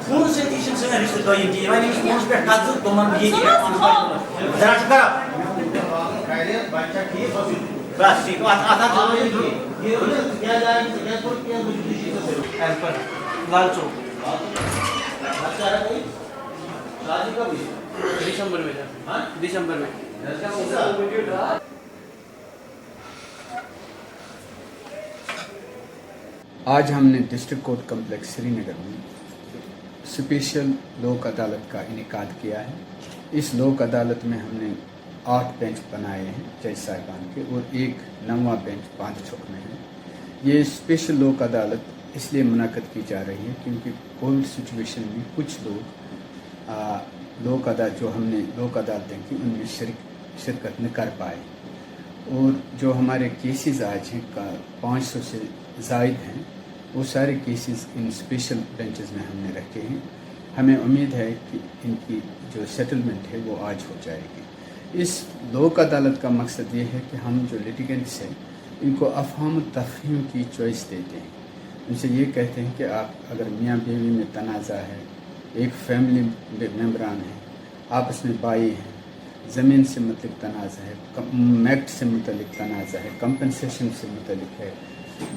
Bunun için işim sana rüştü doyum ki. Ben işim konuş bir kazı doman bir yedi. Zara çıkar. Bas şey ata doyum ki. Ye öyle gel Turkiye bu işi to helper Lal Chowk अच्छा है भाई शादी कब हुई दिसंबर में हाँ दिसंबर में आज हमने डिस्ट्रिक्ट कोर्ट कम्प्लेक्स श्रीनगर में स्पेशल लोक अदालत का इनेकाद किया है। इस लोक अदालत में हमने 8 बेंच बनाए हैं जज साहिबान के और एक 9वां बेंच 5 चौक में है। ये स्पेशल लोक अदालत इसलिए मुनाकद की जा रही है क्योंकि कोविड सिचुएशन में कुछ लोग जो हमने लोक अदालतें की उनमें शिरकत न कर पाए और जो हमारे केसेस आज हैं 500 से ज़ायद हैं वो सारे केसेस इन स्पेशल बेंचेस में हमने रखे हैं। हमें उम्मीद है कि इनकी जो सेटलमेंट है वो आज हो जाएगी। इस लोक अदालत का मकसद ये है कि हम जो लिटिगेंट्स हैं इनको अफ़हाम तफ़हीम की चॉइस देते हैं। उनसे ये कहते हैं कि आप अगर मियाँ बीवी में तनाज़ा है, एक फैमिली मेम्बरान है, आपस में भाई हैं, ज़मीन से मुतल्लिक़ तनाज़ा है, मैक्ट से मुतल्लिक़ तनाज़ा है, कंपनसेशन से मुतल्लिक़ है,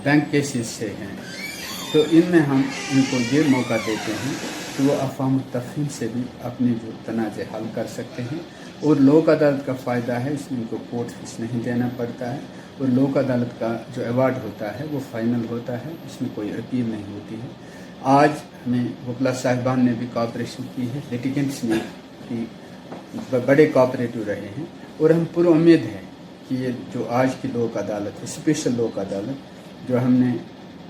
बैंक केसेस से हैं, तो इनमें हम इनको ये मौका देते हैं कि वो अफ़हाम तफ़हीम से भी अपने जो तनाज़े हल कर सकते हैं। और लोक अदालत का फ़ायदा है इसमें इनको कोर्ट फीस नहीं देना पड़ता है और लोक अदालत का जो अवार्ड होता है वो फ़ाइनल होता है, इसमें कोई अपील नहीं होती है। आज हमें वकला साहिबान ने भी कोऑपरेशन की है, लिटिगेंट्स ने भी बड़े कोऑपरेटिव रहे हैं और हम पूरी उम्मीद है कि ये जो आज की लोक अदालत है, स्पेशल लोक अदालत जो हमने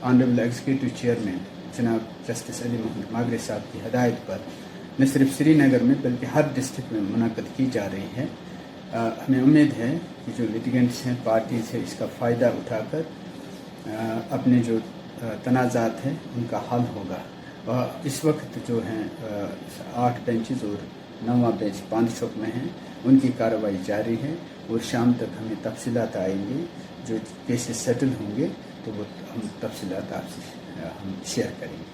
ऑनरेबल एग्जीक्यूटिव चेयरमैन जनाब जस्टिस अली मोहम्मद मागरे साहब की हदायत पर न सिर्फ श्रीनगर में बल्कि हर डिस्ट्रिक्ट में मुनक़द की जा रही है। हमें उम्मीद है कि जो लिटिगेंट्स हैं, पार्टीज़ है, इसका फ़ायदा उठाकर अपने जो तनाज़ात हैं उनका हल होगा। इस वक्त जो हैं 8 बेंचेस और 9वां बेंच 5 चौक में हैं, उनकी कार्रवाई जारी है और शाम तक हमें तफसीलात आएंगी। जो केसेस सेटल होंगे तो वो हम तफसीलात आपसे हम शेयर करेंगे।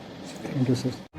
Thank you sir.